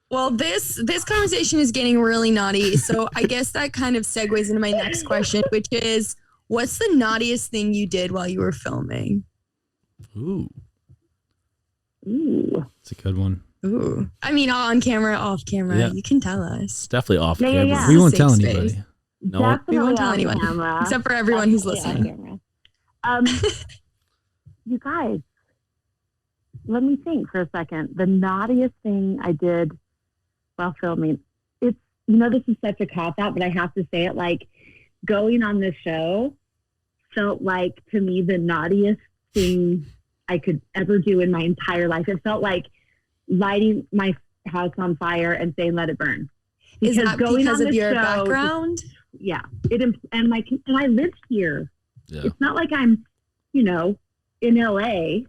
Well, this conversation is getting really naughty. So I guess that kind of segues into my next question, which is, what's the naughtiest thing you did while you were filming? Ooh. It's a good one. Ooh. I mean, on camera, off camera. Yeah. You can tell us. It's definitely off Yeah, camera. yeah. We won't Safe tell space. anybody. No, Definitely We won't tell off anyone, camera. except for everyone who's Definitely listening. off camera. You guys, let me think for a second. The naughtiest thing I did while filming, it's, this is such a cop-out, but I have to say it, like, going on this show felt like, to me, the naughtiest thing I could ever do in my entire life. It felt like lighting my house on fire and saying, let it burn. Is that because of your show, background? Yeah. And I lived here. Yeah. It's not like I'm, in LA. Right.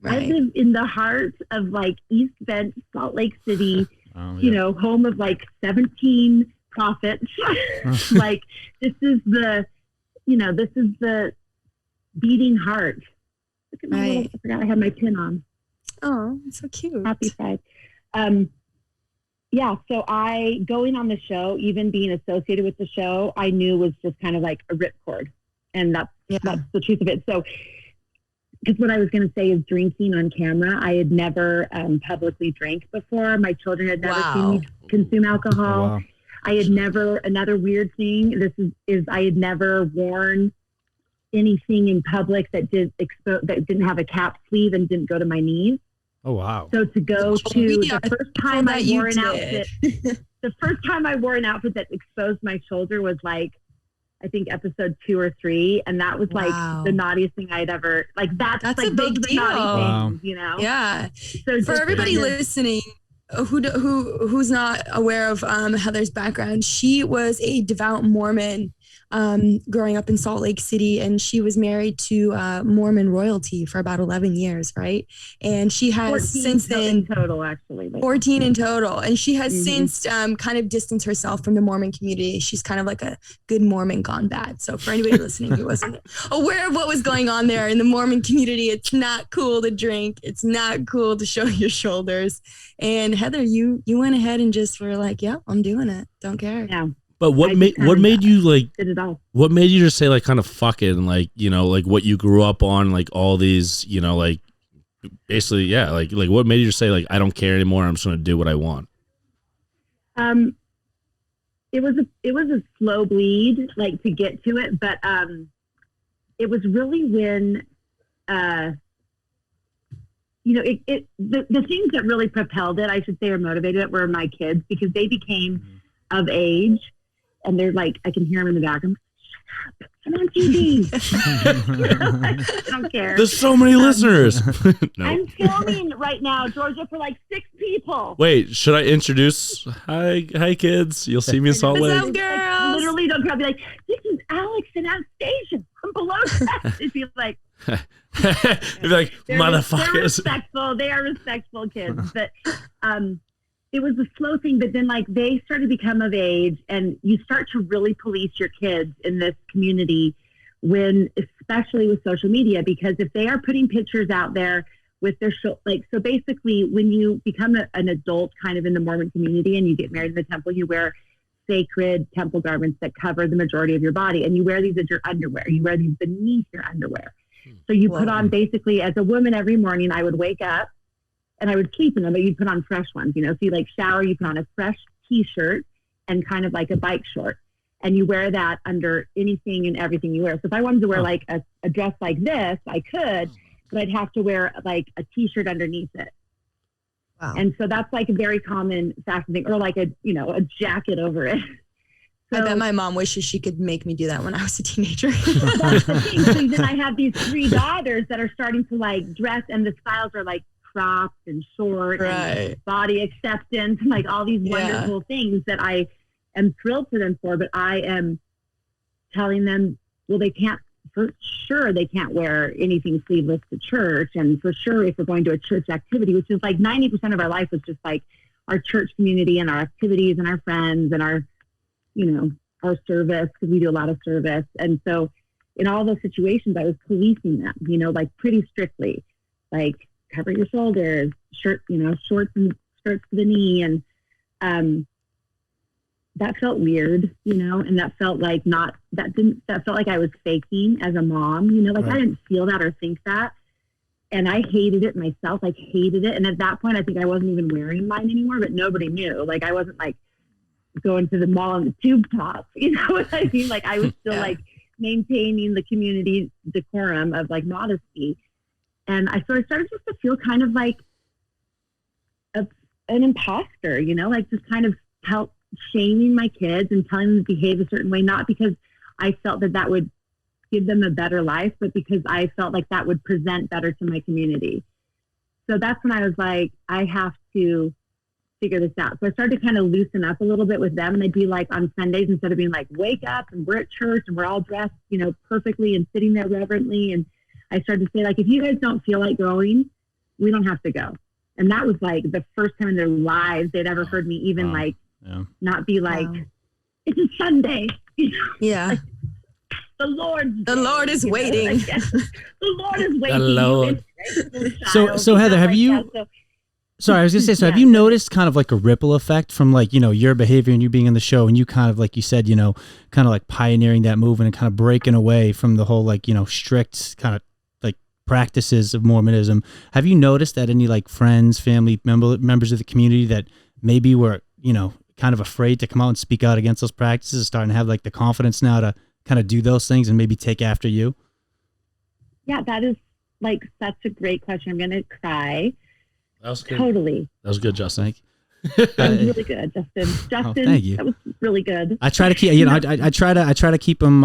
I live in the heart of like East Bend, Salt Lake City, home of like 17 prophets. Like this is the beating heart. Look at my little, I forgot I had my pin on. Oh, it's so cute. Happy side. So going on the show, even being associated with the show, I knew was just kind of like a ripcord. And that's the truth of it. So, because what I was going to say is drinking on camera. I had never publicly drank before. My children had never seen me consume alcohol. Wow. I had never, another weird thing, is I had never worn anything in public that didn't have a cap sleeve and didn't go to my knees. Oh, wow. So to go to the first time I wore an outfit, the first time I wore an outfit that exposed my shoulder was like, I think episode 2 or 3. And that was like the naughtiest thing I'd ever, like that's like a big deal. Naughty things, Yeah. So for everybody listening who's not aware of Heather's background, she was a devout Mormon growing up in Salt Lake City, and she was married to Mormon royalty for about 11 years, right? And she has since then in total, actually 14 in total, and she has since kind of distanced herself from the Mormon community. She's kind of like a good Mormon gone bad. So for anybody listening who wasn't aware of what was going on there in the Mormon community, it's not cool to drink, it's not cool to show your shoulders. And Heather, you went ahead and just were like, yeah, I'm doing it, don't care. Yeah. But what made you like? Did it all. What made you just say like kind of fuck it, and like like what you grew up on, like all these like basically like what made you just say like I don't care anymore, I'm just gonna do what I want? It was a slow bleed like to get to it, but it was really when the things that really propelled it, I should say, or motivated it, were my kids, because they became of age. And they're like, I can hear them in the background. Shut up, I'm on TV. I don't care. There's so many listeners. No. I'm filming right now, Georgia, for like 6 people. Wait, should I introduce? Hi, kids. You'll see me in Salt Lake. What's up, girls? Like, literally, don't be like, this is Alex and Anastasia from below deck. It'd be like, you'd be like, motherfuckers. They're respectful. They are respectful kids. But it was a slow thing, but then like they started to become of age, and you start to really police your kids in this community especially with social media, because if they are putting pictures out there with their so basically when you become an adult kind of in the Mormon community and you get married in the temple, you wear sacred temple garments that cover the majority of your body, and you wear these as your underwear. You wear these beneath your underwear. So you put on, basically, as a woman, every morning I would wake up and I would sleep in them, but you'd put on fresh ones, so you like shower, you put on a fresh t-shirt and kind of like a bike short, and you wear that under anything and everything you wear. So if I wanted to wear like a dress like this, I could, but I'd have to wear like a t-shirt underneath it. Wow. And so that's like a very common fashion thing, or like a jacket over it. So, I bet my mom wishes she could make me do that when I was a teenager. That's the thing. So then I have these 3 daughters that are starting to like dress, and the styles are like cropped and short and body acceptance and like all these wonderful things that I am thrilled for them for. But I am telling them, well, they can't, for sure, they can't wear anything sleeveless to church. And for sure, if we're going to a church activity, which is like 90% of our life was just like our church community and our activities and our friends and our, our service, because we do a lot of service. And so in all those situations, I was policing them, like pretty strictly, like cover your shoulders, shirt, shorts and skirts to the knee. And that felt weird, and that felt like that felt like I was faking as a mom, like Right. I didn't feel that or think that. And I hated it myself, like hated it. And at that point, I think I wasn't even wearing mine anymore, but nobody knew. Like I wasn't like going to the mall on the tube top, you know what I mean? Like I was still like maintaining the community decorum of like modesty. And I started just to feel kind of like an imposter, like just kind of help shaming my kids and telling them to behave a certain way, not because I felt that would give them a better life, but because I felt like that would present better to my community. So that's when I was like, I have to figure this out. So I started to kind of loosen up a little bit with them. And I'd be like on Sundays, instead of being like, wake up and we're at church and we're all dressed, perfectly and sitting there reverently. And I started to say, like, if you guys don't feel like going, we don't have to go. And that was like the first time in their lives they'd ever heard me even not be like, it's a Sunday. Yeah. Like, the Lord is waiting. The Lord is waiting. The Lord. So Heather, have you? Sorry, I was gonna say. So have you noticed kind of like a ripple effect from like your behavior and you being in the show, and you kind of like you said, kind of like pioneering that movement and kind of breaking away from the whole like strict kind of like practices of Mormonism. Have you noticed that any like friends, family members of the community that maybe were kind of afraid to come out and speak out against those practices, starting to have like the confidence now to kind of do those things and maybe take after you? Yeah, that is like such a great question. I'm gonna cry. That was good. Totally. That was good, Justin. That was really good, Justin. Justin, thank you. That was really good. I try to keep, I try to keep them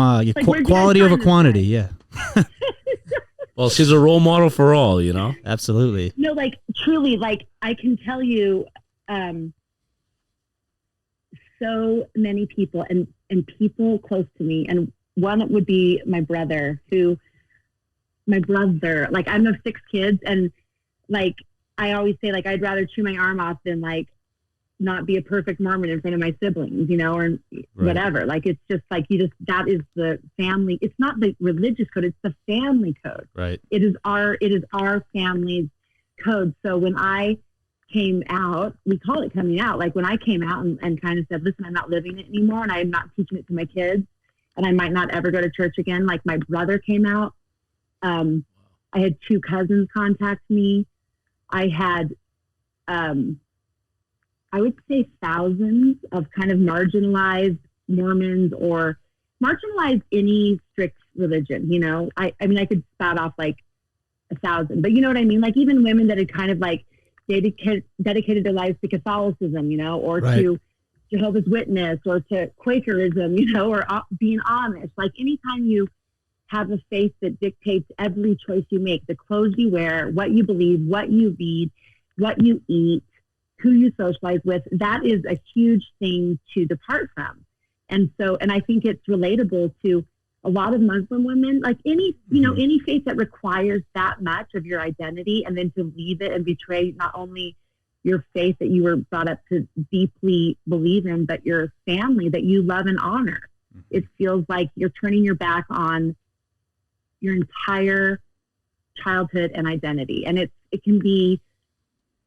quality over quantity. Yeah. Well, she's a role model for all, Absolutely. No, like truly, like I can tell you, so many people and people close to me, and one would be my brother, like I'm of 6 kids, and like I always say, like I'd rather chew my arm off than like not be a perfect Mormon in front of my siblings, or whatever. Like it's just like that is the family. It's not the religious code; it's the family code. Right. It is our family's code. So when I came out, we call it coming out. Like when I came out and kind of said, listen, I'm not living it anymore, and I'm not teaching it to my kids, and I might not ever go to church again. Like my brother came out. I had 2 cousins contact me. I had, I would say thousands of kind of marginalized Mormons or marginalized any strict religion, I mean, I could spout off like 1,000, but you know what I mean? Like even women that had kind of like dedicated their lives to Catholicism, or to Jehovah's Witness or to Quakerism, or being Amish. Like anytime you have a faith that dictates every choice you make, the clothes you wear, what you believe, what you read, what you eat, who you socialize with, that is a huge thing to depart from. And I think it's relatable to a lot of Muslim women, like any faith that requires that much of your identity, and then to leave it and betray not only your faith that you were brought up to deeply believe in, but your family that you love and honor. It feels like you're turning your back on your entire childhood and identity. And it can be,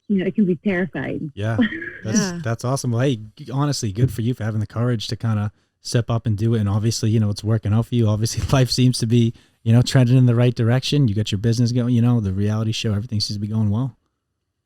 it can be terrifying. Yeah. That's awesome. Well, hey, honestly, good for you for having the courage to kind of step up and do it. And obviously, it's working out for you. Obviously life seems to be, trending in the right direction. You got your business going, the reality show, everything seems to be going well.